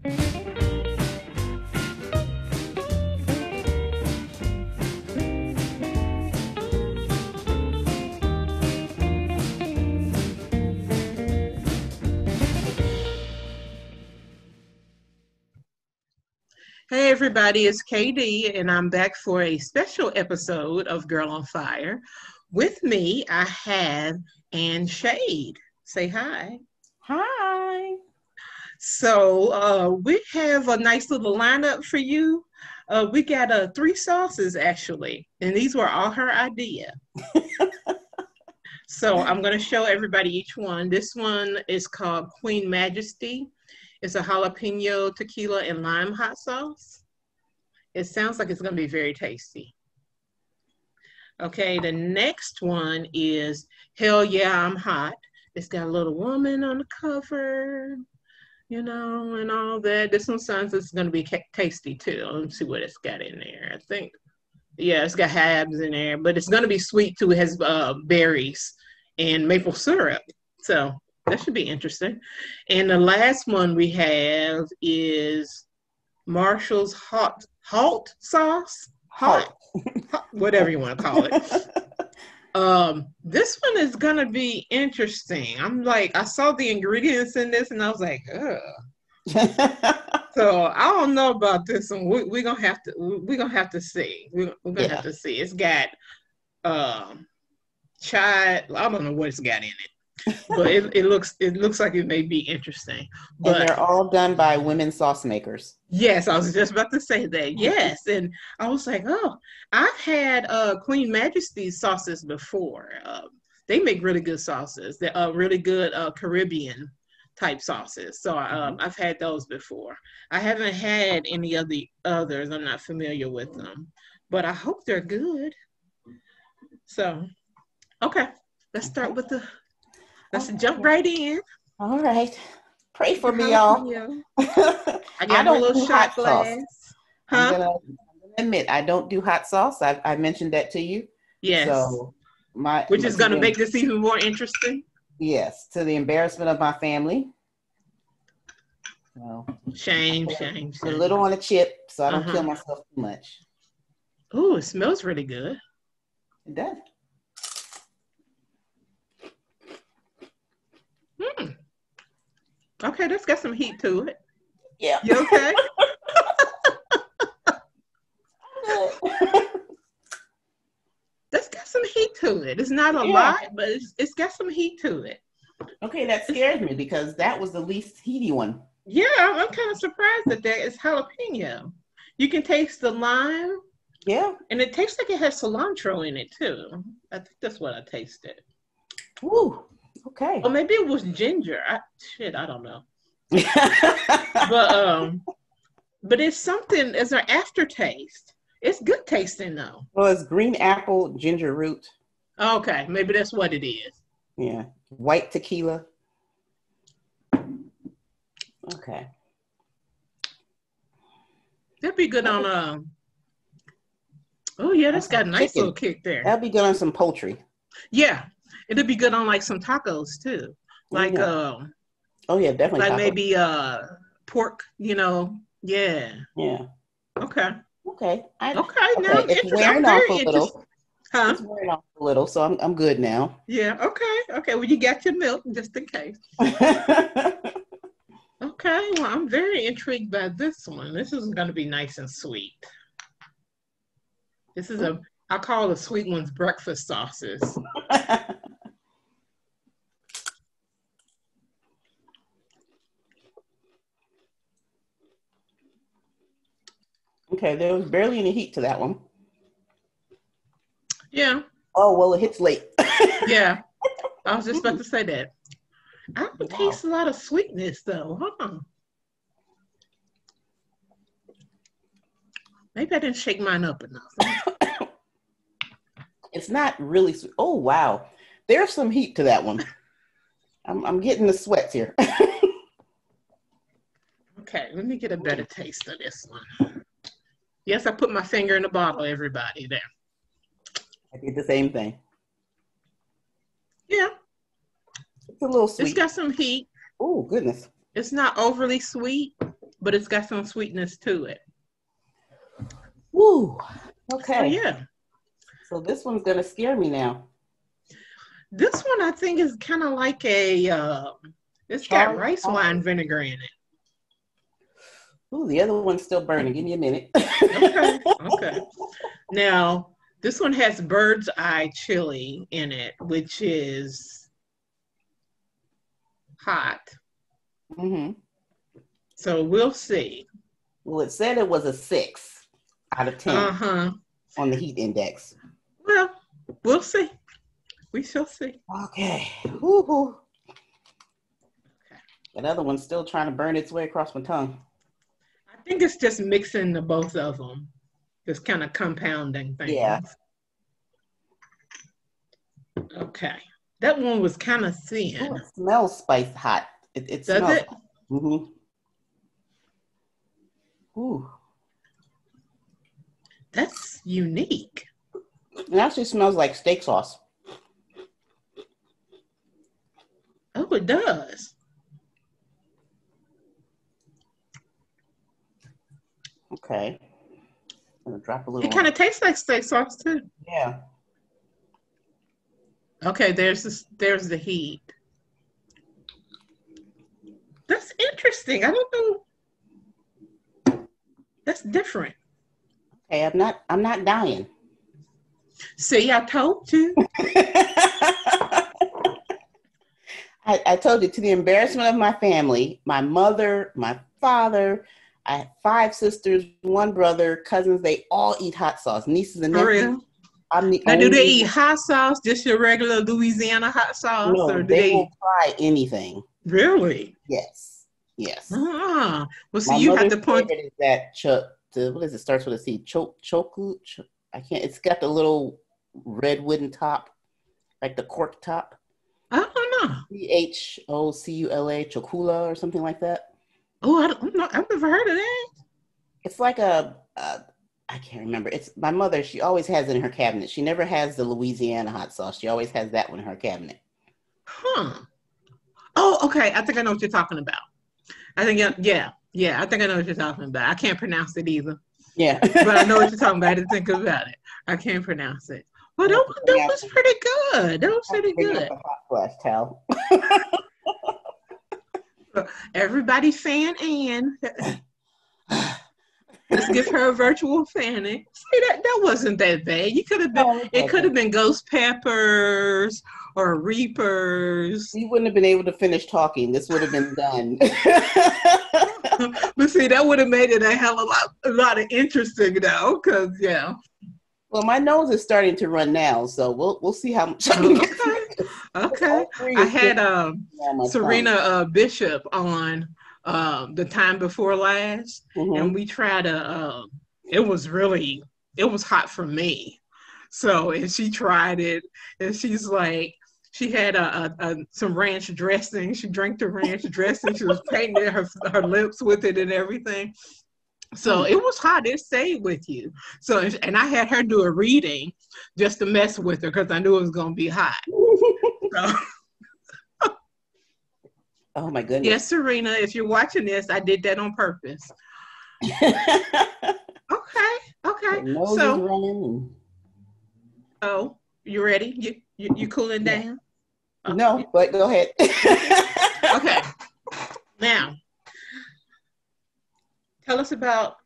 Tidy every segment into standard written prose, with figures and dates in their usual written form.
Hey everybody, it's KD and I'm back for a special episode of Girl on Fire. With me, I have Ann Shade. Say hi. Hi. So we have a nice little lineup for you. We got three sauces actually, and these were all her idea. So I'm going to show everybody each one. This one is called Queen Majesty. It's a jalapeno, tequila, and lime hot sauce. It sounds like it's going to be very tasty. Okay, the next one is Hell Yeah, I'm Hot. It's got a little woman on the cover, you know, and all that. This one sounds like it's going to be tasty too. Let's see what it's got in there. I think, yeah, it's got habs in there, but it's going to be sweet too. It has berries and maple syrup. So that should be interesting. And the last one we have is Marshall's Halt sauce. Hot, whatever you want to call it. This one is gonna be interesting. I'm like, I saw the ingredients in this and I was like, ugh. So I don't know about this one. We're gonna have to see. We're gonna have to see. It's got chai. I don't know what it's got in it, but it looks like it may be interesing. But and they're all done by women sauce makers. Yes, I was just about to say that. Yes, and I was like, oh, I've had Queen Majesty sauces before. They make really good sauces. They're really good Caribbean type sauces. So I've had those before. I haven't had any of the others. I'm not familiar with them, but I hope they're good. So, okay, let's start with let's jump right in. All right. Pray for me, y'all. I got a little shot glass. I'm gonna admit I don't do hot sauce. I mentioned that to you. Yes. So which is going to make this even more interesting. Yes, to the embarrassment of my family. So, shame. A little on a chip, so I don't kill myself too much. Oh, it smells really good. It does. Okay, that's got some heat to it. Yeah. You okay? That's got some heat to it. It's not a lot, but it's got some heat to it. Okay, that scares me because that was the least heaty one. Yeah, I'm kind of surprised at that. It's jalapeno. You can taste the lime. Yeah. And it tastes like it has cilantro in it too. I think that's what I tasted. Ooh. Okay. Or maybe it was ginger. I don't know. But it's something as an aftertaste. It's good tasting though. Well, it's green apple, ginger root. Okay, maybe that's what it is. Yeah. White tequila. Okay. That'd be good on oh yeah, that's got a nice little kick there. That'd be good on some poultry. Yeah. It'd be good on like some tacos too. Like oh yeah, definitely. Like tacos. maybe pork, you know. Yeah. Yeah. Okay. Now it's wearing off a little. Huh? It's wearing off a little, so I'm good now. Yeah, okay. Well, you got your milk just in case. Okay, well, I'm very intrigued by this one. This is going to be nice and sweet. This is I call the sweet ones breakfast sauces. Okay, there was barely any heat to that one. Yeah. Oh, well, it hits late. Yeah. I was just about to say that. I don't taste a lot of sweetness, though. Huh? Maybe I didn't shake mine up enough. It's not really sweet. Oh, wow. There's some heat to that one. I'm getting the sweats here. Okay, let me get a better taste of this one. Yes, I put my finger in the bottle, everybody, there. I did the same thing. Yeah. It's a little sweet. It's got some heat. Oh, goodness. It's not overly sweet. but it's got some sweetness to it. Woo. So Okay. yeah, So this one's gonna scare me now. this one I think is kind of like it's got Charlie rice wine vinegar in it. Ooh, the other one's still burning. Give me a minute. Okay, okay. Now, this one has bird's eye chili in it, which is hot. Mm-hmm. So we'll see. Well, it said it was a 6 out of 10 Uh-huh. on the heat index. Well, we'll see. We shall see. Okay. Woo-hoo. That other one's still trying to burn its way across my tongue. I think it's just mixing the both of them. Just kind of compounding things. Yeah. Okay. That one was kind of thin. Ooh, it smells spice hot. It Does smells. it? Mm-hmm. Ooh. That's unique. It actually smells like steak sauce. Oh, it does. Okay. I'm gonna drop a little. It kind of tastes like steak sauce too. Yeah. Okay, there's the heat. That's interesting. I don't know. That's different. Okay, I'm not dying. See, I told you. I told you, to the embarrassment of my family, my mother, my father, I have 5 sisters, 1 brother, cousins, they all eat hot sauce. Nieces and For nephews. real? I'm the Now, do only they eat hot sauce, just your regular Louisiana hot sauce? No, Or do they they will try anything. really? Yes. Yes. Ah, well, see, My you have mother's to point. favorite is that what is it? Starts with a C. Choku. I can't. It's got the little red wooden top, like the cork top. I don't know. CHOCULA, chocula, or something like that. Oh, I don't know. I've never heard of that. It's like I can't remember. It's my mother. She always has it in her cabinet. She never has the Louisiana hot sauce. She always has that one in her cabinet. Huh. Oh, okay. I think I know what you're talking about. I think, yeah. I think I know what you're talking about. I can't pronounce it either. Yeah. But I know what you're talking about. I didn't think about it. I can't pronounce it. Well, that was pretty good. That was pretty good. The hot flash towel. Everybody fan Ann. Let's give her a virtual fanning. See, that wasn't that bad. You could have been. It could have been ghost peppers or reapers. You wouldn't have been able to finish talking. This would have been done. But see, that would have made it a lot of interesting though, because yeah. Well, my nose is starting to run now, so we'll see how much. Okay. I had Serena Bishop on the time before last, and we tried it was hot for me. So, and she tried it, and she's like, she had some ranch dressing. She drank the ranch dressing. She was painting her lips with it and everything. So it was hot. It stayed with you. So, and I had her do a reading just to mess with her because I knew it was going to be hot. So, oh my goodness. Yes, Serena, if you're watching this, I did that on purpose. Okay. Nose is running. Oh, you ready? You cooling down? No, but go ahead. Okay. Now, tell us about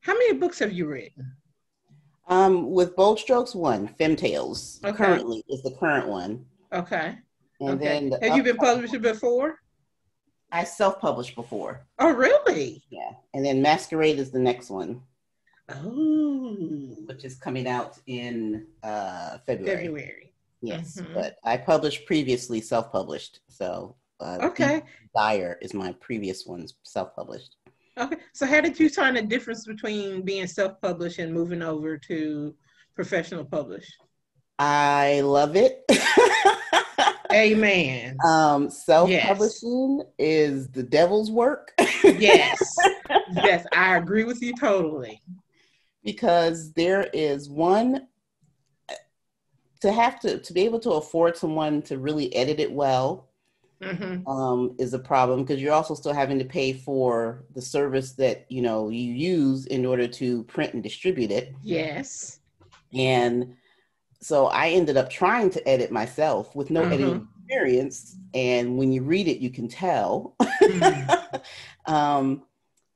how many books have you written? With Bold Strokes 1, Femtales. Okay. Currently is the current one. Okay. And then have you been published before? I self-published before. Oh, really? Yeah. And then Masquerade is the next one. Oh. Which is coming out in February. Yes, but I published previously self-published. So okay. Dyer is my previous one's self-published. Okay. So how did you find the difference between being self-published and moving over to professional published? I love it. Amen. Self-publishing is the devil's work. Yes. Yes, I agree with you totally. Because there is one, to be able to afford someone to really edit it well, Mm-hmm. Is a problem, because you're also still having to pay for the service that, you know, you use in order to print and distribute it. Yes. And so I ended up trying to edit myself with no Mm-hmm. editing experience. And when you read it, you can tell. Mm-hmm. um,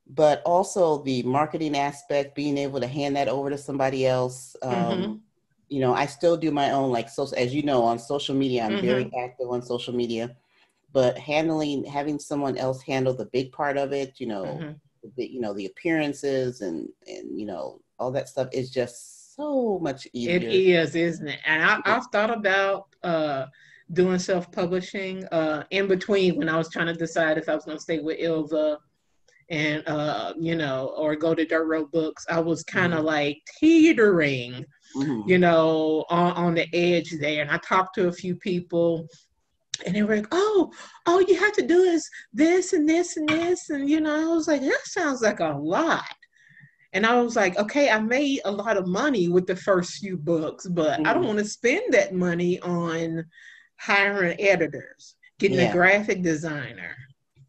but also the marketing aspect, being able to hand that over to somebody else. Mm-hmm. You know, I still do my own, like, so as you know, on social media, I'm very Mm-hmm. active on social media, but having someone else handle the big part of it, you know, Mm-hmm. the appearances and, you know, all that stuff is just so much It easier. is, isn't it? And I've thought about doing self-publishing in between when I was trying to decide if I was going to stay with Ilva and you know, or go to Dirt Road Books. I was kind of Mhm. like teetering, you Mhm. know, on the edge there. And I talked to a few people, and they were like, "Oh, all you have to do is this and this and this," and you know, I was like, "That sounds like a lot." And I was like, okay, I made a lot of money with the first few books, but I don't Mhm. want to spend that money on hiring editors, getting a Yeah. graphic designer,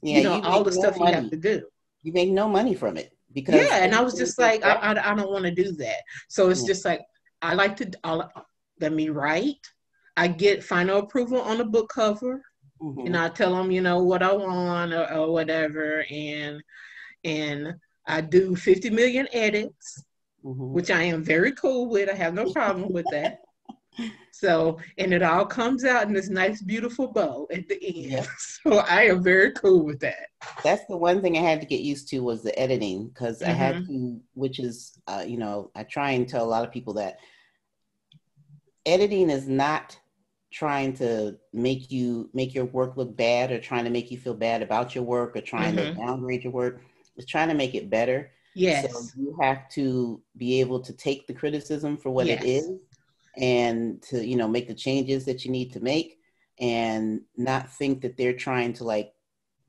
Yeah, you know, you all make the no stuff you have money. to do. You make no money from it because Yeah. And I was everything just is like, graphic. I don't want to do that. So it's Yeah. just like, I like to, let me write. I get final approval on the book cover. You know, Mhm. I tell them, you know, what I want or whatever. And I do 50 million edits, Mhm. which I am very cool with. I have no problem with that. So, and it all comes out in this nice, beautiful bow at the end. Yeah. So I am very cool with that. That's the one thing I had to get used to, was the editing, because I had Mm-hmm. to, which is, you know, I try and tell a lot of people that editing is not trying to make your work look bad, or trying to make you feel bad about your work, or trying to Mm-hmm. downgrade your work. It's trying to make it better. So Yes. you have to be able to take the criticism for what it Yes. is, and to, you know, make the changes that you need to make, and not think that they're trying to, like,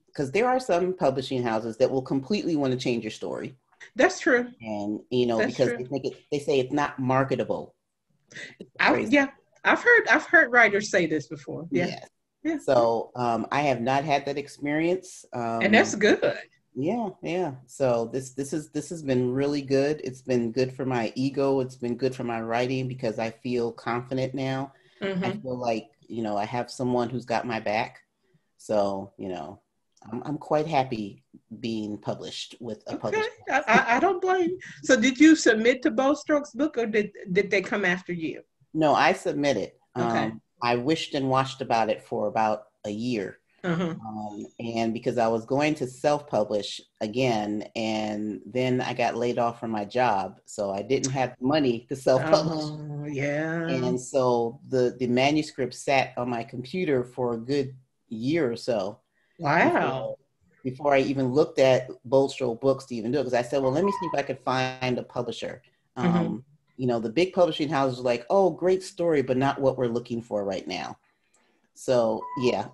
because there are some publishing houses that will completely want to change your story. That's true. And, you know, That's because true. they say it's not marketable. It's a phrase. Yeah, I've heard writers say this before. Yeah. Yes. Yeah. Yeah. So I have not had that experience. And that's good. Yeah, yeah. So this has been really good. It's been good for my ego. It's been good for my writing, because I feel confident now. I Mm-hmm. feel like, you know, I have someone who's got my back. So, you know, I'm quite happy being published with a Okay. published I don't blame you. So did you submit to Bow Strokes book, or did they come after you? No, I submitted. Okay. I wished and watched about it for about a year. Uh-huh. And because I was going to self-publish again, and then I got laid off from my job, so I didn't have money to self-publish. Oh, yeah. And so the manuscript sat on my computer for a good year or so Wow. before I even looked at Bolstrow Books to even do it. Because I said, well, let me see if I could find a publisher. Mm-hmm. Um, you know, the big publishing houses were like, oh, great story, but not what we're looking for right now. So yeah.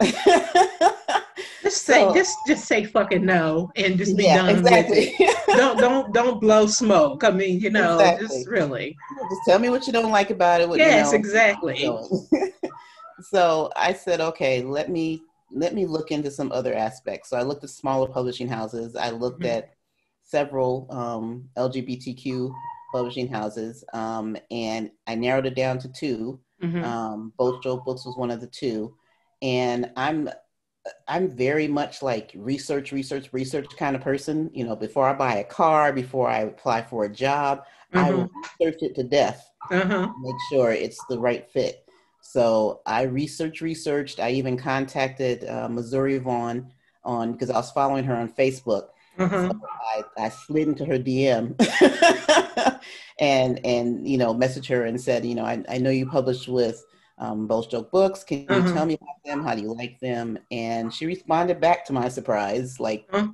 Just say So just say fucking no and just be yeah, done with it. exactly. Don't blow smoke. I mean, you know, just Exactly. really. Just tell me what you don't like about it, what, you Yes, know, exactly. going. So I said, okay, let me look into some other aspects. So I looked at smaller publishing houses. I looked Mm-hmm. at several LGBTQ publishing houses, and I narrowed it down to two. Mm-hmm. Both Joe Books was one of the two, and I'm very much like research kind of person. You know, before I buy a car, before I apply for a job, I Uh-huh. will research it to death, Uh-huh. make sure it's the right fit. So I researched. I even contacted Missouri Vaughn because I was following her on Facebook. So Uh-huh. I slid into her DM and you know, messaged her and said, you know, I know you published with Bold Stroke Books. Can you Uh-huh. tell me about them? How do you like them? And she responded back, to my surprise, like, Uh-huh.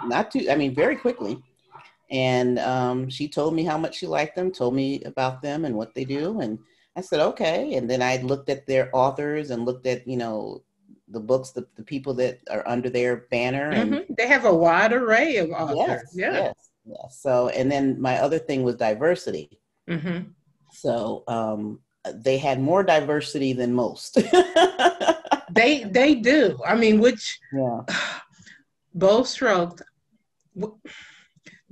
not too, I mean, very quickly. And she told me how much she liked them, told me about them and what they do. And I said, okay. And then I looked at their authors and looked at, you know, the books, the people that are under their banner. And Mm-hmm. They have a wide array of authors. yes, Yeah. yes, yes. So, and then my other thing was diversity. Mm-hmm. So they had more diversity than most. They do. I mean, which Yeah. both strokes.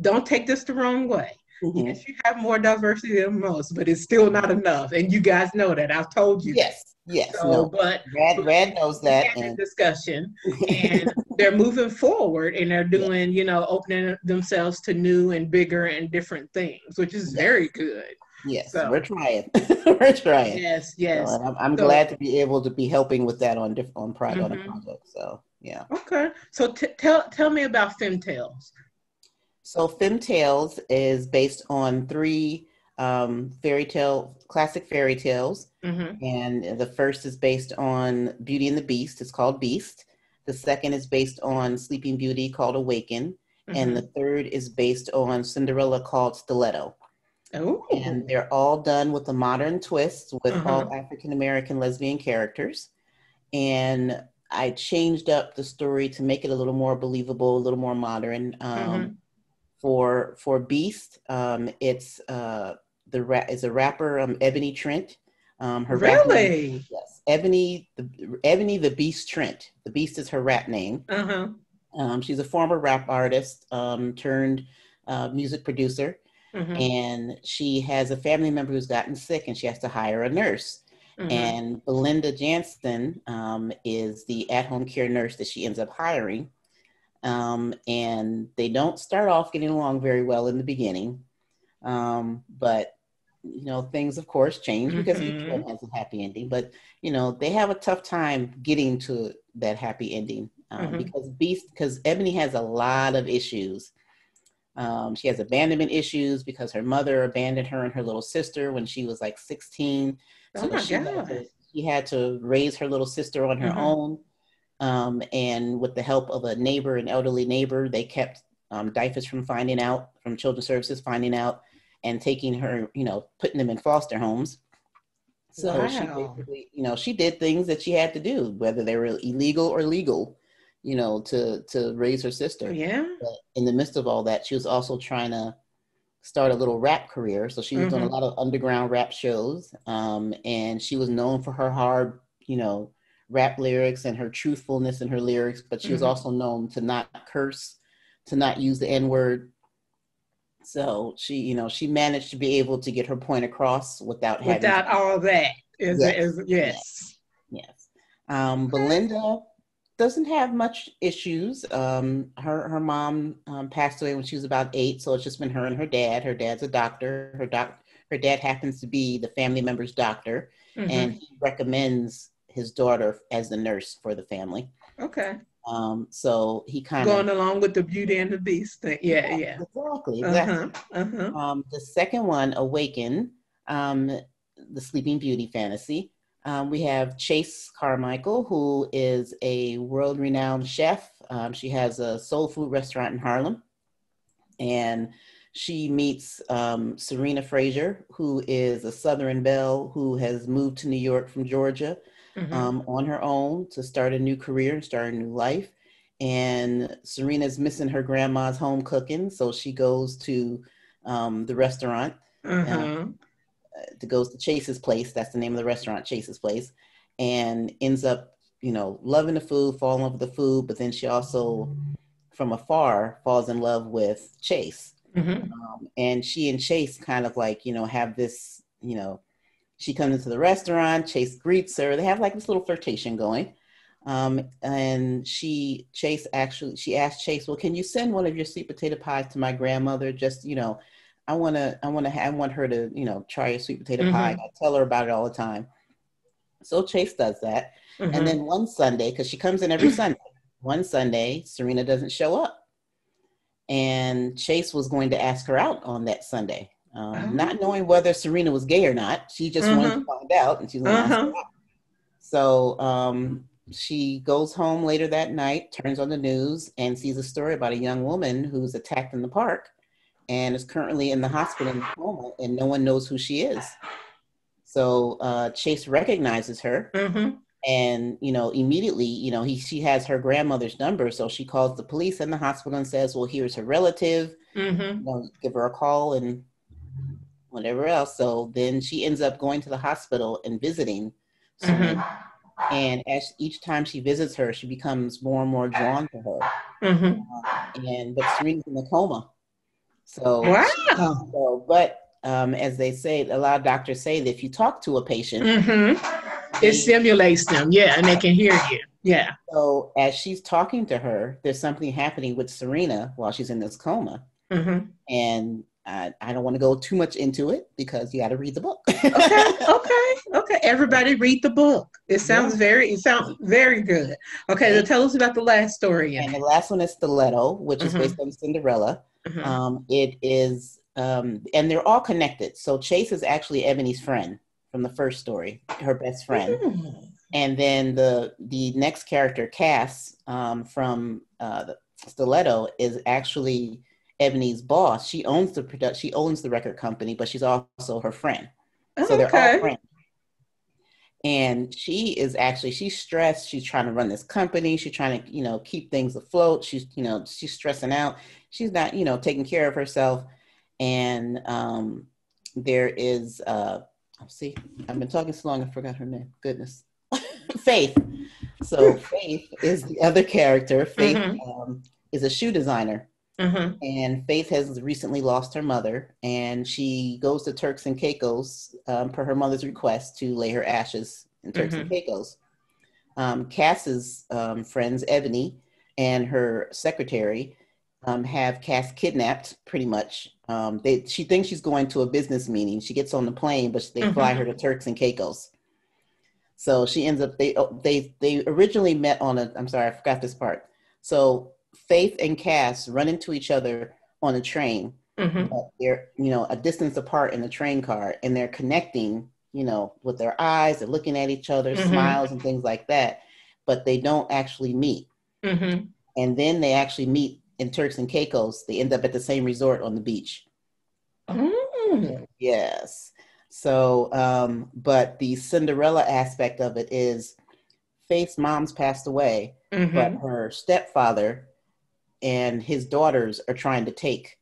Don't take this the wrong way. Hmm. Yes, you have more diversity than most, but it's still not enough. And you guys know that. I've told you that. Yes. Yes. So, No. Rad, Rad knows we that, had that and discussion, and they're moving forward, and they're yeah. doing, opening themselves to new and bigger and different things, which is very Yes. good. Yes. We're So, trying. We're trying. yes, So, yes. and I'm So, glad to be able to be helping with that on on a mhm. project. So yeah. Okay. So, tell me about Femtales. So Fem Tales is based on three classic fairy tales. Mm-hmm. And the first is based on Beauty and the Beast. It's called Beast. The second is based on Sleeping Beauty called Awaken. And Mm-hmm. the third is based on Cinderella called Stiletto. And Oh. they're all done with a modern twist with Uh-huh. all African American lesbian characters. And I changed up the story to make it a little more believable, a little more modern. Mm-hmm. For Beast, it's is a rapper, Ebony Trent. Her rap name, Really? yes, Ebony the Beast Trent. The Beast is her rap name. Uh-huh. She's a former rap artist turned music producer, Mm-hmm. and she has a family member who's gotten sick, and she has to hire a nurse. Mm-hmm. And Belinda Jansen is the at-home care nurse that she ends up hiring. And they don't start off getting along very well in the beginning. But things of course change because each one Mm-hmm. has a happy ending. But they have a tough time getting to that happy ending Mm-hmm. because Ebony has a lot of issues. She has abandonment issues because her mother abandoned her and her little sister when she was like 16. Oh So my she had God. to she had to raise her little sister on her Mm-hmm. own. And with the help of a neighbor, an elderly neighbor, they kept DIFAS from Children's Services finding out, and taking her, putting them in foster homes. So she Wow. basically, she did things that she had to do, whether they were illegal or legal, to raise her sister. Yeah. But in the midst of all that, she was also trying to start a little rap career. So she was doing a Mm-hmm. lot of underground rap shows. And she was known for her hard, rap lyrics and her truthfulness in her lyrics, but she was Mm-hmm. also known to not curse, to not use the N word. So she managed to be able to get her point across without having to. Without all that, Yes, yes, yes. yes. Okay. Belinda doesn't have much issues. Her mom passed away when she was about 8, so it's just been her and her dad. Her dad's a doctor. Her dad happens to be the family member's doctor, and Mm-hmm. he recommends his daughter as the nurse for the family. Okay. So he kind of, Going along with the Beauty and the Beast thing. Yeah, yeah, yeah. exactly, exactly. Uh-huh. Uh-huh. The second one, Awaken, um, the Sleeping Beauty fantasy. We have Chase Carmichael, who is a world-renowned chef. She has a soul food restaurant in Harlem, and she meets Serena Frazier, who is a Southern belle who has moved to New York from Georgia Mm-hmm. on her own to start a new career and start a new life. And Serena's missing her grandma's home cooking, so she goes to the restaurant. Uh, Uh-huh. goes to Chase's place. That's the name of the restaurant, Chase's place, and ends up, loving the food, falling in love with the food. But then she also, from afar, falls in love with Chase. Mm-hmm. And she and Chase kind of like, have this, she comes into the restaurant, Chase greets her. They have like this little flirtation going. And she asked Chase, well, can you send one of your sweet potato pies to my grandmother? Just, I want her to, try your sweet potato pie. Mm-hmm. I tell her about it all the time. So Chase does that. And Mm-hmm. then one Sunday, because she comes in every Sunday, one Sunday, Serena doesn't show up. And Chase was going to ask her out on that Sunday, not Oh. knowing whether Serena was gay or not. She just wanted to Uh-huh. find out, and she was going to ask her Uh-huh. out. So she goes home later that night, turns on the news, and sees a story about a young woman who's attacked in the park and is currently in the hospital in a coma, and no one knows who she is. So Chase recognizes her, Mm-hmm. and immediately, she has her grandmother's number, so she calls the police in the hospital and says, well, here's her relative, Mm-hmm. give her a call and whatever else. So then she ends up going to the hospital and visiting Mm-hmm. Serena. And as each time she visits her, she becomes more and more drawn to her. Mm-hmm. But Serena's in a coma. So, Wow. as they say, a lot of doctors say that if you talk to a patient, It they stimulates them, yeah, and they can hear you. Yeah. so as she's talking to her, there's something happening with Serena while she's in this coma. Mm-hmm. And I don't want to go too much into it because you got to read the book. Okay. Everybody read the book. It sounds very good. Okay, so tell us about the last story in And the it. last one is Stiletto, which is Mm-hmm. based on Cinderella. Mm-hmm. It is, and they're all connected. So Chase is actually Ebony's friend from the first story, her best friend. Mm-hmm. And then the next character, Cass, from the Stiletto, is actually Ebony's boss. She owns she owns the record company, but she's also her friend. So they're all Okay. friends. And she's stressed. She's trying to run this company. She's trying to, keep things afloat. She's stressing out. She's not, taking care of herself. And there is, see, I've been talking so long, I forgot her name. Goodness. Faith. So Faith is the other character. Faith is a shoe designer. Mm-hmm. And Faith has recently lost her mother, and she goes to Turks and Caicos per her mother's request to lay her ashes in Turks and Caicos. Cass's friends, Ebony and her secretary, have Cass kidnapped pretty much. She thinks she's going to a business meeting. She gets on the plane, but they fly her to Turks and Caicos. So she ends up, they originally met on I'm sorry, I forgot this part. So Faith and Cass run into each other on a train, but they're, a distance apart in the train car, and they're connecting, with their eyes, they're looking at each other, smiles and things like that, but they don't actually meet. And then they actually meet in Turks and Caicos. They end up at the same resort on the beach. Yes. So, but the Cinderella aspect of it is Faith's mom's passed away, but her stepfather and his daughters are trying to take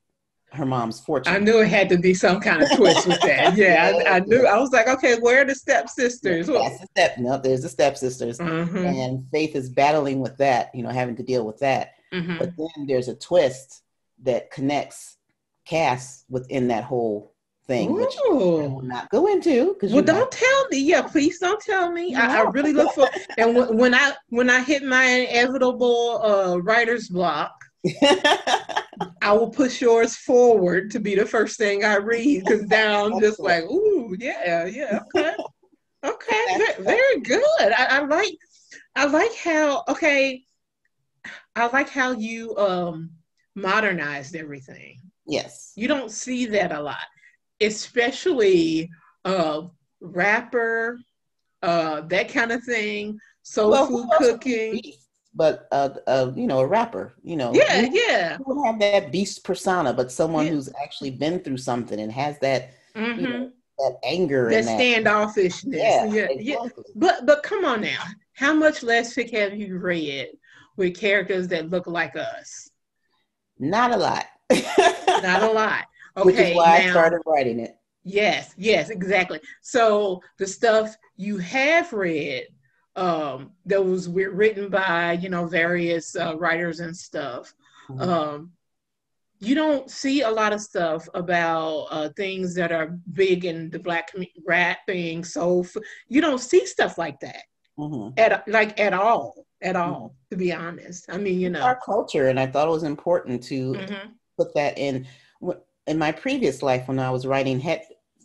her mom's fortune. I knew it had to be some kind of twist with that. Yeah, I knew. I was like, okay, where are the stepsisters? No, there's the stepsisters. And Faith is battling with that, having to deal with that. But then there's a twist that connects Cass within that whole thing, which I will not go into. Well, don't tell me. Yeah, please don't tell me. I really look for. And when I hit my inevitable writer's block, I will push yours forward to be the first thing I read, because now I'm just like, ooh, yeah, okay, very good. I like how you modernized everything. Yes, you don't see that a lot, especially rapper, that kind of thing, soul food cooking. But a rapper, Yeah. who would have that beast persona, but someone who's actually been through something and has that, that anger that and that standoffishness. Yeah. Exactly. But come on now, how much Lesfic have you read with characters that look like us? Not a lot. Not a lot. Okay, which is why I started writing it. Yes, exactly. So the stuff you have read, that was written by, various writers and stuff. You don't see a lot of stuff about things that are big in the Black community, rapping, soul. You don't see stuff like that at all, to be honest. I mean, our culture, and I thought it was important to put that in. In my previous life, when I was writing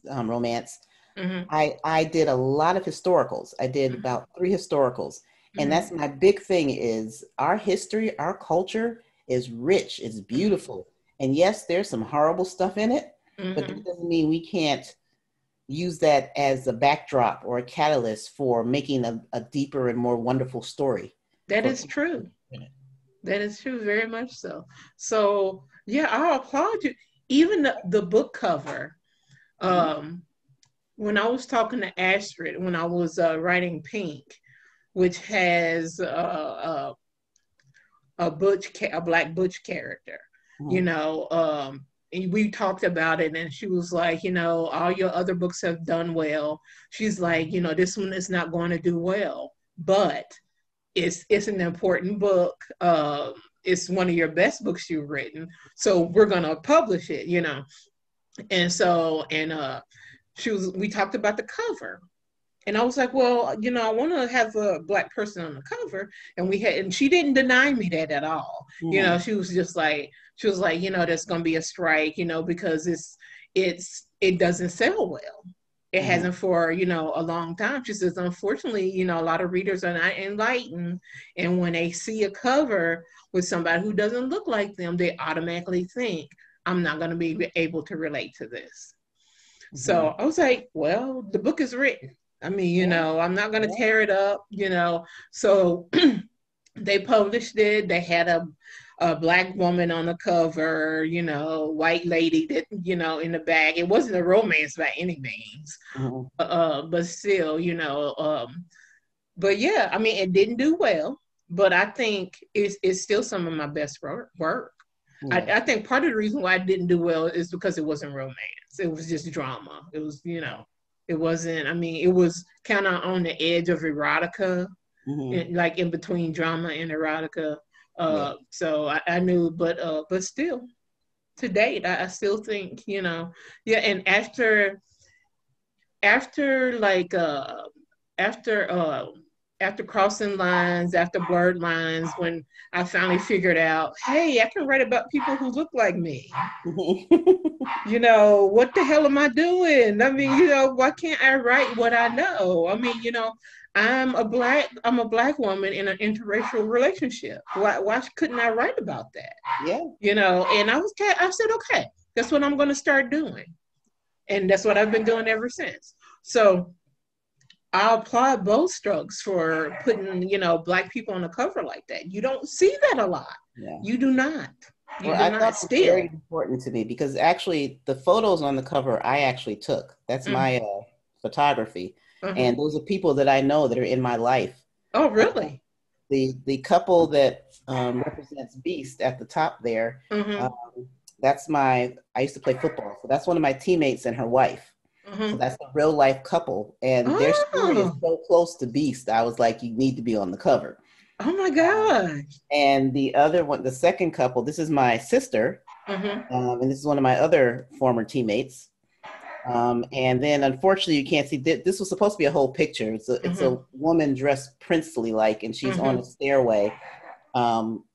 romance, I did a lot of historicals. I did about 3 historicals. And that's my big thing is our history, our culture is rich. It's beautiful. And yes, there's some horrible stuff in it, but that doesn't mean we can't use that as a backdrop or a catalyst for making a deeper and more wonderful story. That is true. That is true, very much so. So, yeah, I applaud you. Even the book cover, when I was talking to Astrid, when I was writing Pink, which has a Black butch character, and we talked about it, and she was like, all your other books have done well. She's like, this one is not going to do well. but it's an important book. It's one of your best books you've written, so we're gonna publish it, you know. And so, and we talked about the cover. And I was like, well, you know, I want to have a Black person on the cover. And she didn't deny me that at all. You know, Mm-hmm. she was like, you know, there's going to be a strike, you know, because it doesn't sell well. It Mm-hmm. hasn't for, you know, a long time. She says, unfortunately, you know, a lot of readers are not enlightened. And when they see a cover with somebody who doesn't look like them, they automatically think, I'm not going to be able to relate to this. Mm-hmm. So I was like, well, the book is written. I mean, you Yeah. know, I'm not going to Yeah. tear it up, you know. So they published it. They had a Black woman on the cover, you know, white lady that, you know, in the back. It wasn't a romance by any means, Mm-hmm. but still, you know. But yeah, I mean, it didn't do well, but I think it's still some of my best work. Yeah. I think part of the reason why I didn't do well is because it wasn't romance. It was just drama. It was, you know, it wasn't, I mean, it was kind of on the edge of erotica, Mm-hmm. like in between drama and erotica. Yeah. So I knew, but still, to date, I still think, you know, yeah. And after like after after crossing lines, after blurred lines, when I finally figured out, hey, I can write about people who look like me. You know, what the hell am I doing? I mean, you know, why can't I write what I know? I mean, you know, I'm a black woman in an interracial relationship. Why couldn't I write about that? Yeah. You know, and I said, okay, that's what I'm going to start doing. And that's what I've been doing ever since. So I applaud both strokes for putting, you know, Black people on the cover like that. You don't see that a lot. Yeah. You do not. You Well, do I not thought it was very still. important to me because actually the photos on the cover I actually took. That's Mm, my photography. uh-huh. And those are people that I know that are in my life. Oh, Uh, really? the couple that represents Beast at the top there, Uh-huh. um, I used to play football. So that's one of my teammates and her wife. So Uh-huh. that's a real life couple. And their story is Oh, so close to Beast. I was like, you need to be on the cover. oh my Um, gosh. and the other one, the second couple, this is my sister. Uh-huh. And this is one of my other former teammates. And then unfortunately, you can't see this was supposed to be a whole picture. It's Uh-huh. a woman dressed princely like, and she's on Uh-huh. a stairway,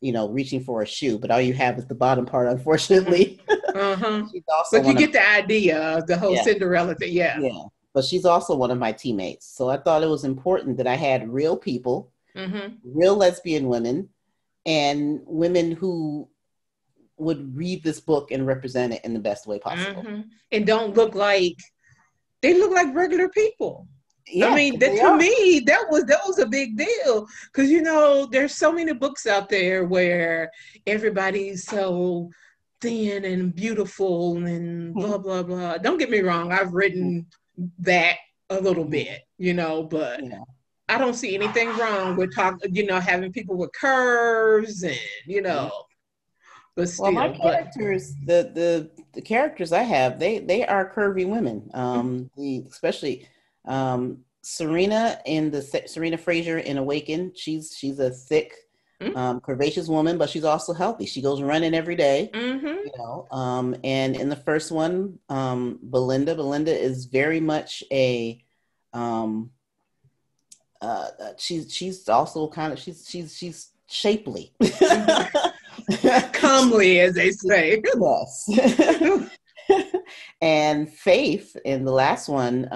you know, reaching for a shoe. But all you have is the bottom part, Uh-huh. unfortunately. Uh-huh. She's also But you one of get the idea of the whole yeah, Cinderella thing. Yeah. yeah. But she's also one of my teammates. So I thought it was important that I had real people, Mm-hmm. real lesbian women, and women who would read this book and represent it in the best way possible. Mm-hmm. And don't look like they look like regular people. I Yeah, mean, because that they to are. me, that was a big deal because you know there's so many books out there where everybody's so thin and beautiful and blah blah blah. Don't get me wrong, I've written that a little bit, you know, but Yeah. I don't see anything wrong with you know, having people with curves and you Yeah. know, but Well, my still, but characters, the characters I have, they are curvy women. Especially Serena Serena Fraser in Awaken. She's a thick, curvaceous woman, but she's also healthy. She goes running every day, mm-hmm. you know. And in the first one, Belinda is very much a um, she's also kind of she's shapely. Comely, as they say. Yes. And Faith in the last one,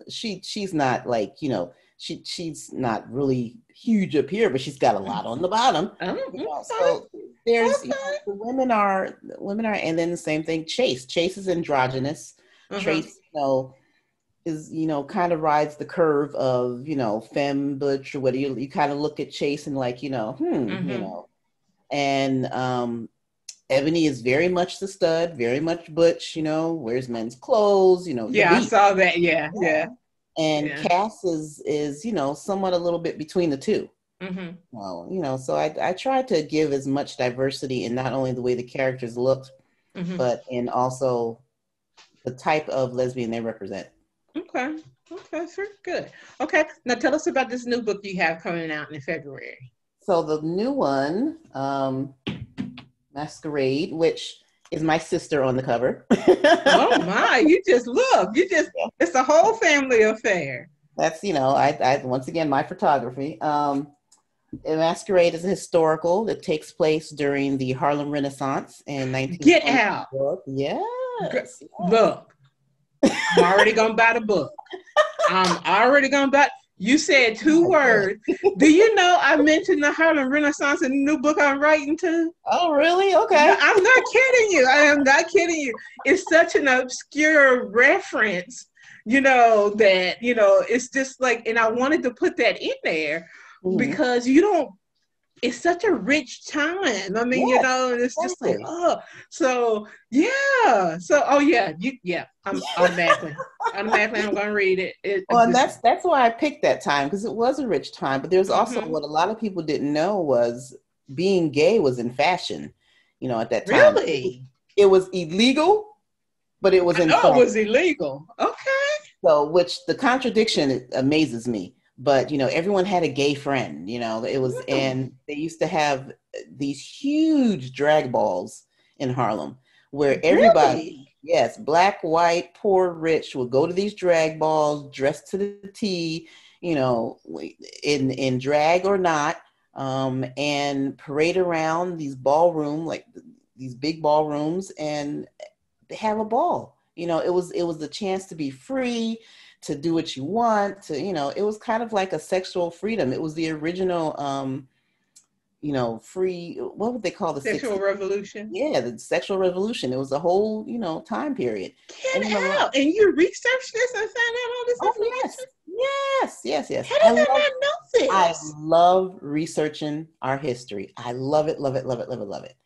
she's not like, you know, she's not really huge up here, but she's got a lot on the bottom. Oh, You know, okay. so there's, you know, Okay. the women are, and then the same thing. Chase is androgynous. Uh-huh. Chase, you know, is, you know, kind of rides the curve of, you know, femme butch or whatever. You kind of look at Chase and like, you know, you Mm-hmm. know, and Ebony is very much the stud, very much butch, you know, wears men's clothes, you know, the Yeah, I beat. saw that. Yeah, Yeah. yeah, And yeah. Cass is, you know, somewhat a little bit between the two. Mm-hmm. Well, you know, so I try to give as much diversity in not only the way the characters looked, Mm-hmm. but in also the type of lesbian they represent. Okay. Okay, very good. Okay, now tell us about this new book you have coming out in February. So the new one, Masquerade, which is my sister on the cover. Oh my, you just look, it's a whole family affair. That's, I once again, my photography. Masquerade is a historical that takes place during the Harlem Renaissance in Get 1920 out. New York. Yes, yes. Look, I'm already gonna buy the book. I'm already gonna buy. You said two words. Do you know I mentioned the Harlem Renaissance in the new book I'm writing too? Oh, really? No, Okay. I'm not kidding you. I am not kidding you. It's such an obscure reference, that, it's just like, and I wanted to put that in there Mm-hmm. because you don't, it's such a rich time. I mean, Yes, and it's just like, exactly. oh, so yeah. So, oh yeah, yeah, I'm automatically I'm gonna read it. Well, and This that's why I picked that time because it was a rich time. But there's also mm-hmm. what a lot of people didn't know was being gay was in fashion, at that time. Really? It was illegal, but it was I in know it fashion. was illegal. Okay. So, which the contradiction amazes me. But everyone had a gay friend. It was, and Really? they used to have these huge drag balls in Harlem where everybody, Really? yes, black, white, poor, rich, would go to these drag balls dressed to the T, you know, in drag or not, and parade around these ballroom, like these big ballrooms, and have a ball. It was the chance to be free, to do what you want, it was kind of like a sexual freedom. It was the original free, what would they call the Sexual 60s? revolution. Yeah, the sexual revolution. It was a whole, time period. Get And then a lot. out. And you researched this and found out all this Oh information? yes. Yes, yes, yes. How I did I love not know I this? love researching our history. I love it, love it, love it, love it, love it.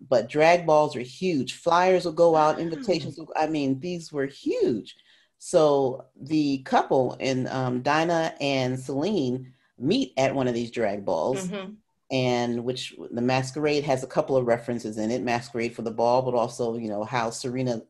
But drag balls are huge. Flyers will go out, Wow. invitations. I mean, these were huge. So the couple in Dinah and Celine meet at one of these drag balls, Mm-hmm. and which the Masquerade has a couple of references in it. Masquerade for the ball, but also how Celine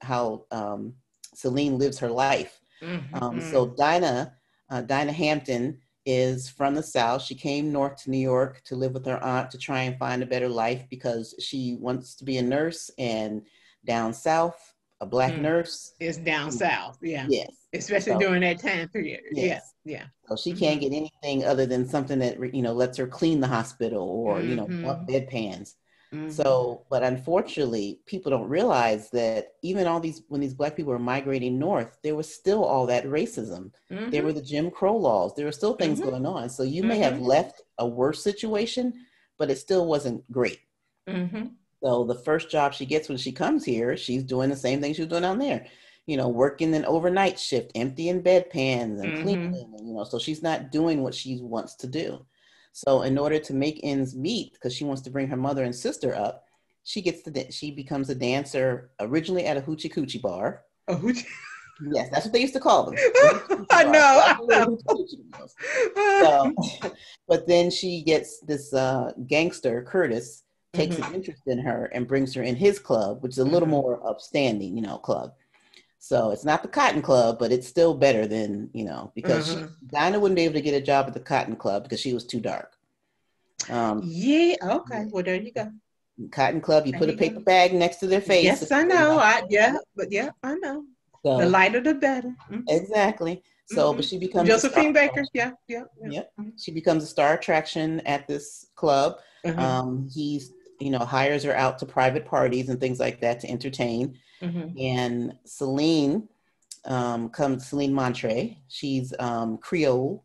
lives her life. So Mm-hmm. Dinah Hampton is from the South. She came north to New York to live with her aunt to try and find a better life because she wants to be a nurse. And down south, a black Mm. nurse. It's down south. Yeah. Yes. Especially So during that time period. Yeah. yes. Yeah. So she can't Mm-hmm. get anything other than something that lets her clean the hospital or Mm-hmm. bedpans. Mm-hmm. So, but unfortunately, people don't realize that even all these when these black people were migrating north, there was still all that racism. There Mm-hmm. were the Jim Crow laws. There were still things Mm-hmm. going on. So you may have Mm-hmm. left a worse situation, but it still wasn't great. Mm-hmm. So the first job she gets when she comes here, she's doing the same thing she was doing down there. Working an overnight shift, emptying bedpans and cleaning, Mm-hmm. so she's not doing what she wants to do. So in order to make ends meet, because she wants to bring her mother and sister up, she becomes a dancer originally at a hoochie coochie bar. Oh, Yes, that's what they used to call them. The hoochie coochie I bars. know. All the little hoochie coochie girls. So, but then she gets this gangster, Curtis, takes an Mm-hmm. interest in her and brings her in his club, which is a little Mm-hmm. more upstanding, club. So it's not the Cotton Club, but it's still better than, because Mm-hmm. Dinah wouldn't be able to get a job at the Cotton Club because she was too dark. Um, Yeah. Okay. yeah. Well, there you go. Cotton Club, you There put a you paper go. bag next to their face. Yes, I They know. like, But yeah, I know. The so lighter, the better. Mm-hmm. exactly. So, Mm-hmm. but she becomes a star Josephine Baker. attraction. Yeah. Yeah. Yeah. Yep. She becomes a star attraction at this club. Mm-hmm. He's, hires her out to private parties and things like that to entertain. Mm-hmm. And Celine Montre. She's Creole,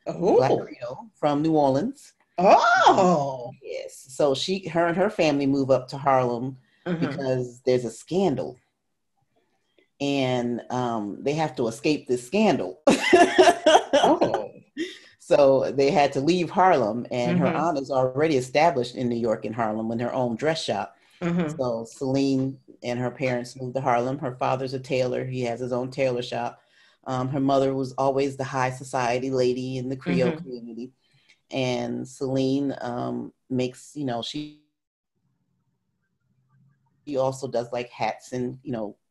Black Oh. Creole from New Orleans. Oh. Yes. So her and her family move up to Harlem Mm-hmm. because there's a scandal, and they have to escape this scandal. Oh. So they had to leave Harlem, and her Mm-hmm. aunt is already established in New York and Harlem with her own dress shop. Mm-hmm. So Celine and her parents moved to Harlem. Her father's a tailor. He has his own tailor shop. Her mother was always the high society lady in the Creole Mm-hmm. community. And Celine makes, she also does like hats and,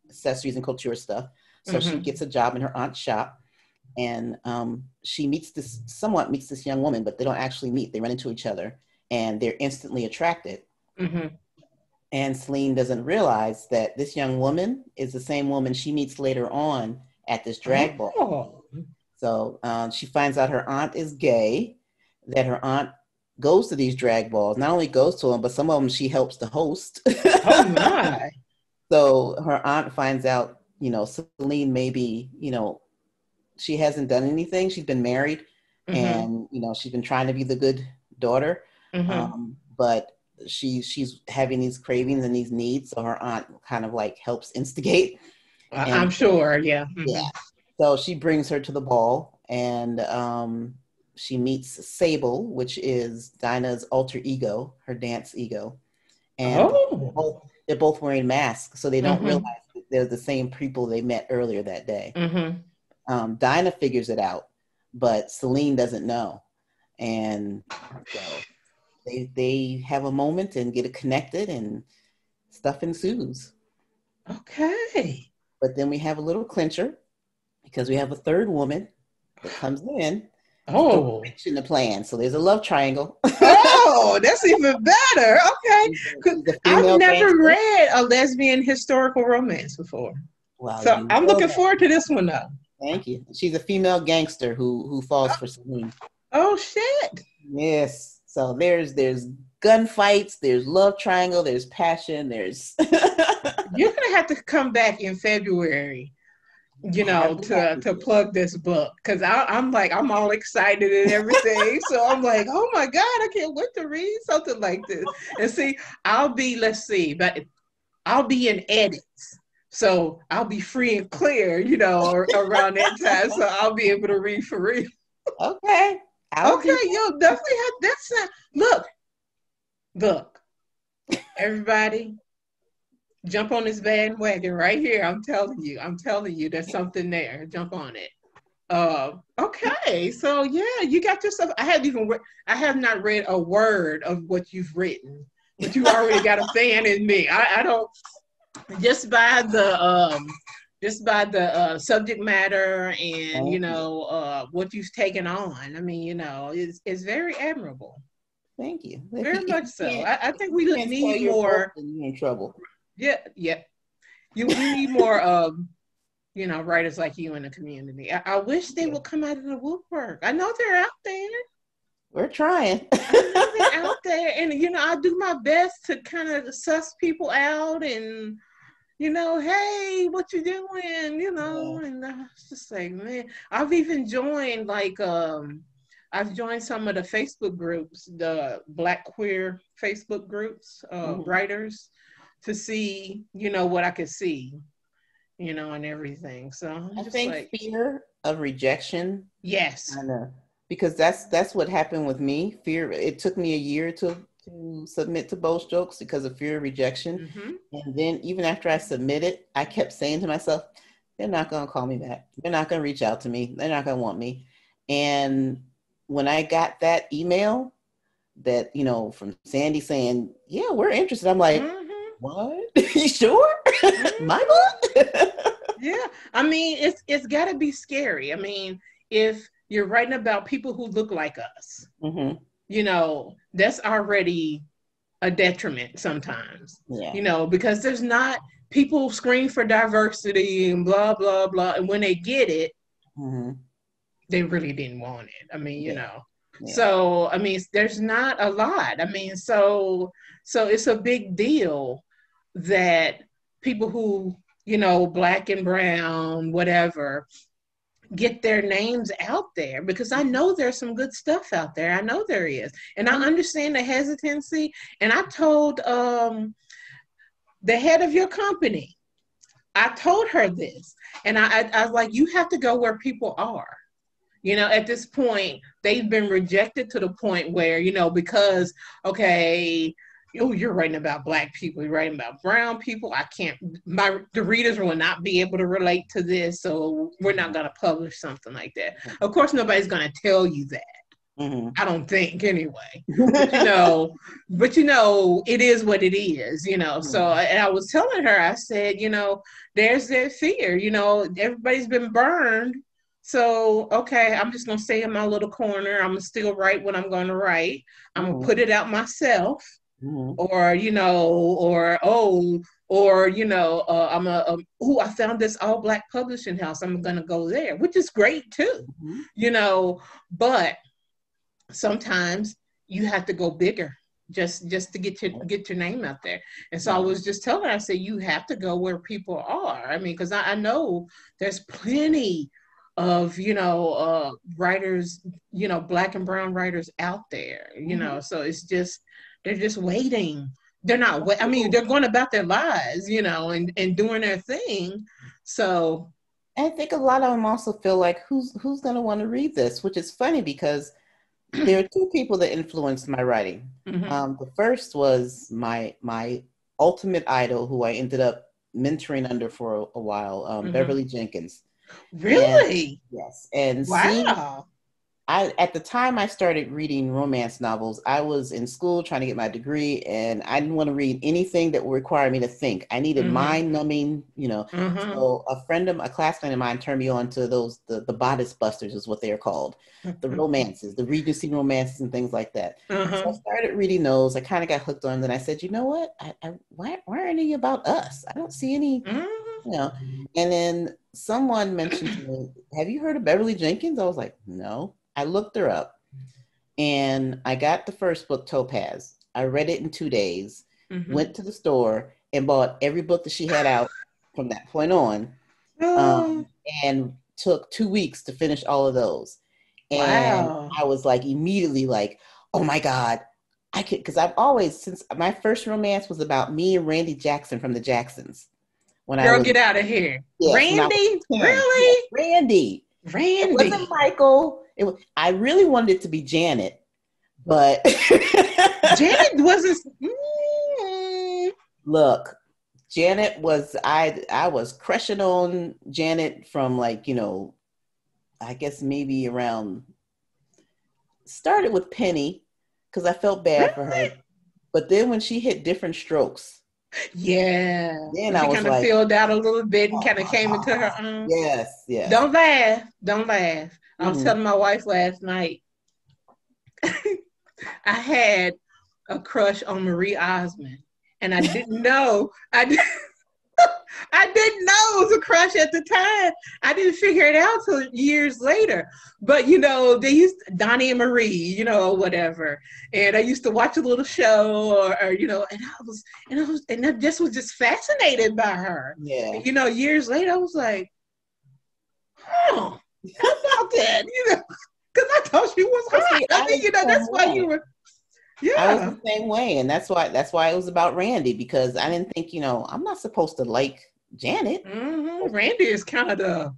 accessories and couture stuff. So she Mm-hmm. gets a job in her aunt's shop. And she somewhat meets this young woman, but they don't actually meet. They run into each other and they're instantly attracted. Mm-hmm. And Celine doesn't realize that this young woman is the same woman she meets later on at this drag ball. Oh. So she finds out her aunt is gay, that her aunt goes to these drag balls, not only goes to them, but some of them she helps to host. Oh my. So her aunt finds out, Celine maybe, she hasn't done anything. She's been married and, she's been trying to be the good daughter. But she's having these cravings and these needs. So her aunt kind of like helps instigate. I'm sure. Yeah. Yeah. So she brings her to the ball and she meets Sable, which is Dinah's alter ego, her dance ego. And they're both wearing masks. So they don't realize that they're the same people they met earlier that day. Dinah figures it out, but Celine doesn't know. And so they have a moment and get it connected and stuff ensues. Okay. But then we have a little clincher because we have a third woman that comes in. Oh. In the plan. So there's a love triangle. Oh, that's even better. Okay. I've never read a lesbian historical romance before. Wow. So I'm looking forward to this one though. Thank you. She's a female gangster who falls for Celine. Oh shit. Yes. So there's gunfights, there's love triangle, there's passion, there's You're gonna have to come back in February, to plug this book, because I'm all excited and everything. So I'm like, oh my God, I can't wait to read something like this. And see, I'll be in edits. So I'll be free and clear, around that time. So I'll be able to read for real. Okay. You'll definitely have that. Look, everybody, jump on this bandwagon right here. I'm telling you, there's something there. Jump on it. Okay, so yeah, you got yourself. I have not read a word of what you've written, but you already got a fan in me. I don't. Just by the subject matter and what you've taken on. I mean, it's very admirable. Thank you. Very much so. I think we need more. You're in trouble. Yeah. We need more writers like you in the community. I wish they would come out of the woodwork. I know they're out there. We're trying. I know they're out there, and I do my best to kind of suss people out and. Hey, what you doing? And I was just like, man, I've even joined I've joined some of the Facebook groups, the Black queer Facebook groups, writers, to see, what I could see, and everything. So I think fear of rejection. Yes. I know, because that's what happened with me. Fear. It took me a year to submit to Bold Strokes because of fear of rejection. And then even after I submitted, I kept saying to myself, they're not going to call me back. They're not going to reach out to me. They're not going to want me. And when I got that email that, from Sandy saying, yeah, we're interested. I'm like, what? You sure? My book? Yeah. I mean, it's got to be scary. I mean, if you're writing about people who look like us, that's already a detriment sometimes, because there's not, people scream for diversity and blah, blah, blah. And when they get it, they really didn't want it. I mean, so, I mean, there's not a lot. I mean, so it's a big deal that people who, Black and brown, whatever, get their names out there, because I know there's some good stuff out there. I know there is. And I understand the hesitancy. And I told the head of your company, I told her this. And I was like, you have to go where people are. At this point, they've been rejected to the point where, because, okay, you're writing about Black people, you're writing about brown people. The readers will not be able to relate to this, so we're not going to publish something like that. Of course, nobody's going to tell you that. I don't think, anyway. But, it is what it is, So, and I was telling her, I said, there's that fear, everybody's been burned. So, okay, I'm just gonna stay in my little corner. I'm gonna still write what I'm gonna write. I'm gonna put it out myself, Mm-hmm. or or I'm oh, I found this all black publishing house. I'm gonna go there, which is great too, Mm-hmm. But sometimes you have to go bigger just to get your name out there. And so I Right. was just telling her, I said, you have to go where people are. I mean, because I know there's plenty of writers, black and brown writers out there, Mm-hmm. so it's just they're just waiting. They're not I mean, they're going about their lives, and doing their thing. So I think a lot of them also feel like who's going to want to read this, which is funny because there are two people that influenced my writing. mhm. The first was my ultimate idol, who I ended up mentoring under for a while, Mhm. Beverly Jenkins. And Really? yes, and seeing Wow. I at the time I started reading romance novels, I was in school trying to get my degree, and I didn't want to read anything that would require me to think. I needed Mhm. mind numbing, Mhm. So a classmate of mine turned me on to those the bodice busters is what they are called, the romances, the Regency romances and things like that. So I Uh-huh. started reading those. I kind of got hooked on them. Then I said, you know what? Why aren't any about us? I don't see any, Mhm. you know. And then someone mentioned to me, have you heard of Beverly Jenkins? I was like, no. I looked her up and I got the first book, Topaz. I read it in 2 days, Mhm. went to the store and bought every book that she had out from that point on, Oh, um, and took 2 weeks to finish all of those. And wow. I was like, immediately like, oh my God, I could, because I've always, since my first romance was about me and Randy Jackson from the Jacksons when I Girl, was, get out of here. yes, when I was Randy? 10. Yes, Really? Randy. It wasn't Randy. Michael. I really wanted it to be Janet, but Janet wasn't. Mm, look, Janet was I was crushing on Janet from like, I guess maybe around started with Penny because I felt bad for really? her. But then when she hit Different Strokes, Yeah. then When I she was kind of like, filled out a little bit and kind of came into her own. yes, yes. Don't laugh. Don't laugh. I was Mm-hmm. telling my wife last night, I had a crush on Marie Osmond. And I didn't know. I didn't know it was a crush at the time. I didn't figure it out till years later. But they used Donnie and Marie, or whatever. And I used to watch a little show, and I just was just fascinated by her. Yeah. And, years later, I was like, huh, how about that? Because I thought she was Well, hot. see, I I mean, was the that's same why you way. were, I was yeah. the same way, and that's why it was about Randy because I didn't think, I'm not supposed to like Janet. Randy is kind of He the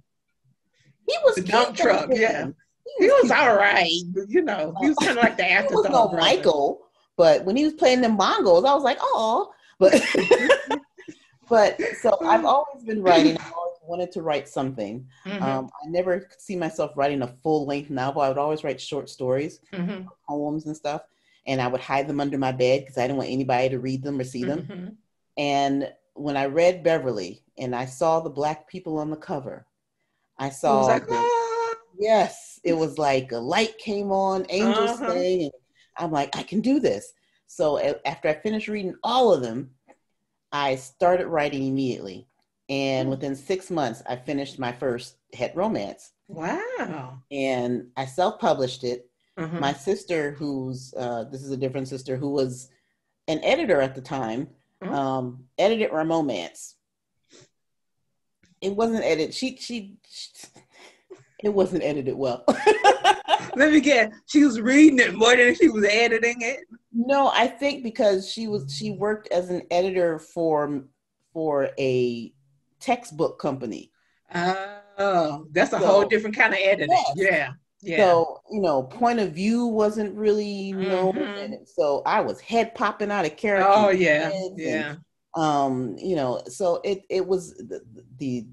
was dump cute back truck, yeah. then. He He was was cute. all right, but he was kind of like the He was afterthought no brother. Michael, but when he was playing them bongos, I was like, oh. But but so I've always been writing. I've always wanted to write something. Mm-hmm, I never could see myself writing a full length novel. I would always write short stories, mm-hmm, poems, and stuff, and I would hide them under my bed because I didn't want anybody to read them or see them. mm-hmm. And when I read Beverly and I saw the Black people on the cover, I It was saw like, the, yes, it was like a light came on, angels uh-huh. sang, and I'm like, I can do this. So after I finished reading all of them, I started writing immediately. And within 6 months, I finished my first het romance. Wow. And I self-published it. Uh-huh. My sister, this is a different sister, who was an editor at the time, Uh-huh. edited romance. It wasn't edited. It wasn't edited well. Let me get. She was reading it more than she was editing it. No, I think because she worked as an editor for a textbook company. Oh, that's a whole So different kind of editing. yes. Yeah, yeah. So, point of view wasn't really known. Mm-hmm. And so I was head popping out of Oh characters' yeah, heads and yeah. so it was the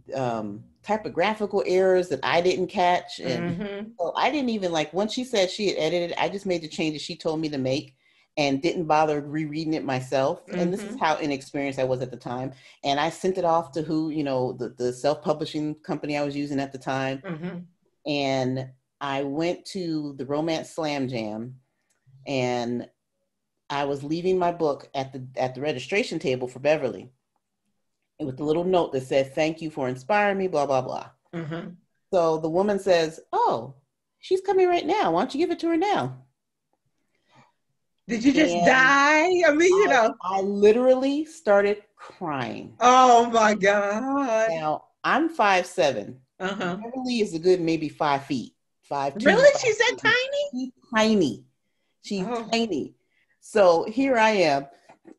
typographical errors that I didn't catch. And Mm-hmm. so I didn't even like once she said she had edited it, I just made the changes she told me to make and didn't bother rereading it myself. And this is Mm-hmm. how inexperienced I was at the time. And I sent it off to the self-publishing company I was using at the time. Mm-hmm. And I went to the Romance Slam Jam, and I was leaving my book at the registration table for Beverly, and with the little note that said, "Thank you for inspiring me, blah, blah, blah." Mm-hmm. So the woman says, "Oh, she's coming right now. Why don't you give it to her now?" Did you just And die? I mean, I literally started crying. Oh my God. Now, I'm 5'7". Uh-huh. Beverly is a good maybe 5 feet, 5'2", Really? She's that 5'3". tiny? She's tiny. She's Oh. tiny. So here I am.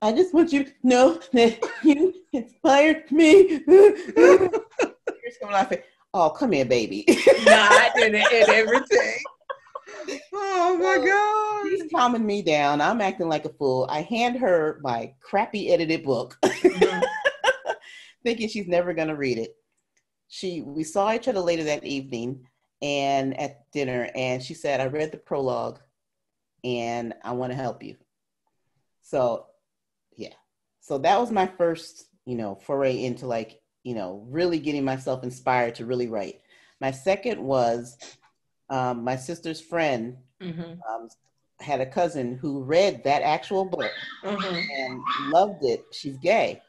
I just want you to know that you inspired me. Tears coming off it. Oh, come here, baby. Nodding and everything. Oh my God. She's calming me down. I'm acting like a fool. I hand her my crappy edited book, Uh-huh. thinking she's never going to read it. We saw each other later that evening and at dinner, and she said, "I read the prologue and I want to help you." So yeah. So that was my first, foray into like, really getting myself inspired to really write. My second was my sister's friend had a cousin who read that actual book and loved it. She's gay,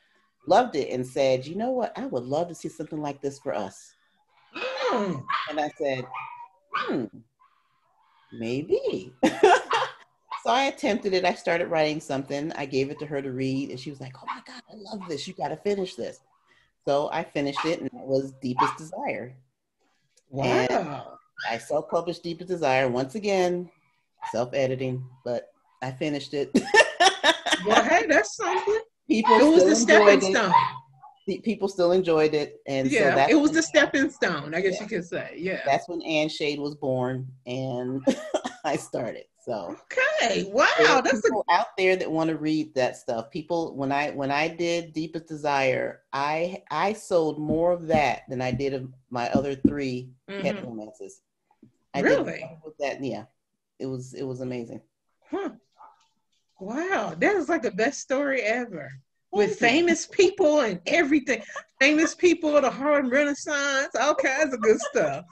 loved it, and said, "You know what? I would love to see something like this for us." And I said, maybe. So I attempted it. I started writing something. I gave it to her to read, and she was like, "Oh my God, I love this. You got to finish this." So I finished it, and it was Deepest Desire. Wow. And I self-published Deepest Desire once again, self-editing, but I finished it. Well, hey, that's something. People it was still the stepping enjoyed stone. it. People still enjoyed it, and Yeah, so that's it was the stepping stone, I guess you could say. Yeah. That's when Anne Shade was born, and I started. So okay, wow, that's people out there that want to read that stuff. People, when I did Deepest Desire, I sold more of that than I did of my other 3 pet romances. I really? did with that. Yeah, it was amazing. Huh. Wow, that is like the best story ever. With famous people and everything. Famous people of the Harlem Renaissance, all kinds of good stuff.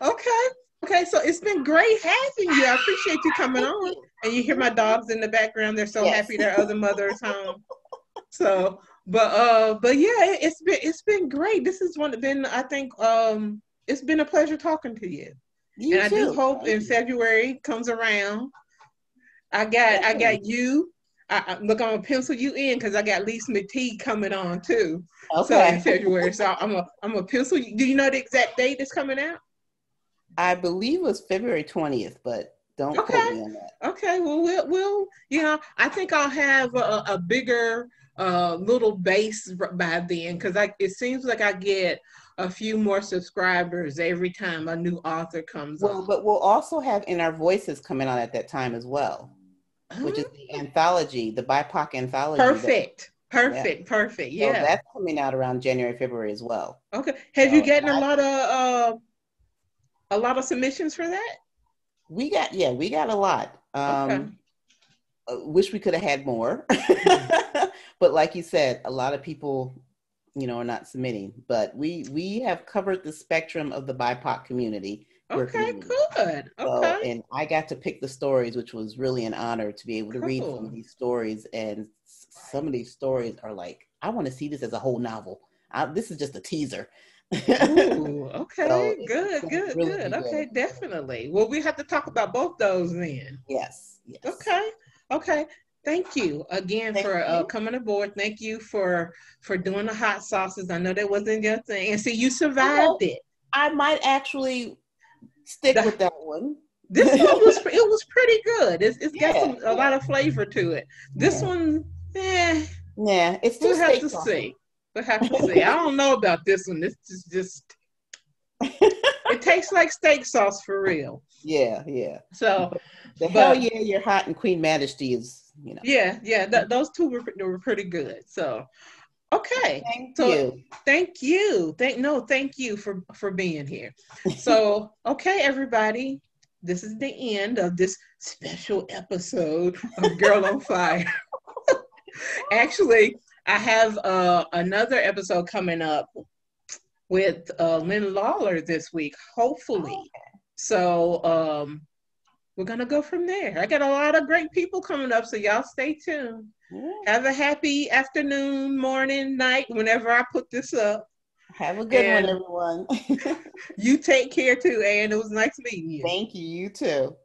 Okay, so it's been great having you. I appreciate you coming on. And you hear my dogs in the background. They're so happy their other mother is home. So, but yeah, it's been great. This is I think it's been a pleasure talking to you. I do hope in February comes around. I got you. Look, I'm gonna pencil you in because I got Lisa McTeague coming on too. Okay. So in February, so I'm a pencil you. Do you know the exact date it's coming out? I believe it was February 20th, but don't quote me on that. Okay, well, we'll I think I'll have a bigger little base by then because it seems like I get a few more subscribers every time a new author comes on. But we'll also have In Our Voices coming on at that time as well, which is the anthology, the BIPOC anthology. Perfect. Yeah. So that's coming out around January, February as well. Okay. Have you gotten a lot of submissions for that? We got a lot. Wish we could have had more. But like you said, a lot of people, are not submitting. But we have covered the spectrum of the BIPOC community. Okay, good. So, and I got to pick the stories, which was really an honor to be able to read some of these stories. And some of these stories are like, I want to see this as a whole novel. This is just a teaser. Ooh, okay, so good. Okay, definitely. Well, we have to talk about both those then. Yes. Okay. Thank you again for coming aboard. Thank you for doing the hot sauces. I know that wasn't your thing. And see, you survived it. I might actually stick with that one. This one was pretty good. It's got a lot of flavor to it. This one, it's we'll have to see. We'll have to see. I don't know about this one. This is just it tastes like steak sauce for real. Yeah. So hell yeah, you're hot and Queen Majesty is, Yeah. Those two were pretty good. So okay. Thank you. Thank you for being here. So, okay, everybody. This is the end of this special episode of Girl on Fire. Actually, I have another episode coming up with Lynn Lawler this week, Oh, hopefully. So we're going to go from there. I got a lot of great people coming up, so y'all stay tuned. yeah. Have a happy afternoon, morning, night, whenever I put this up. Have a good one, And everyone. you take care too, Ann. It was nice meeting you. Thank you. You too.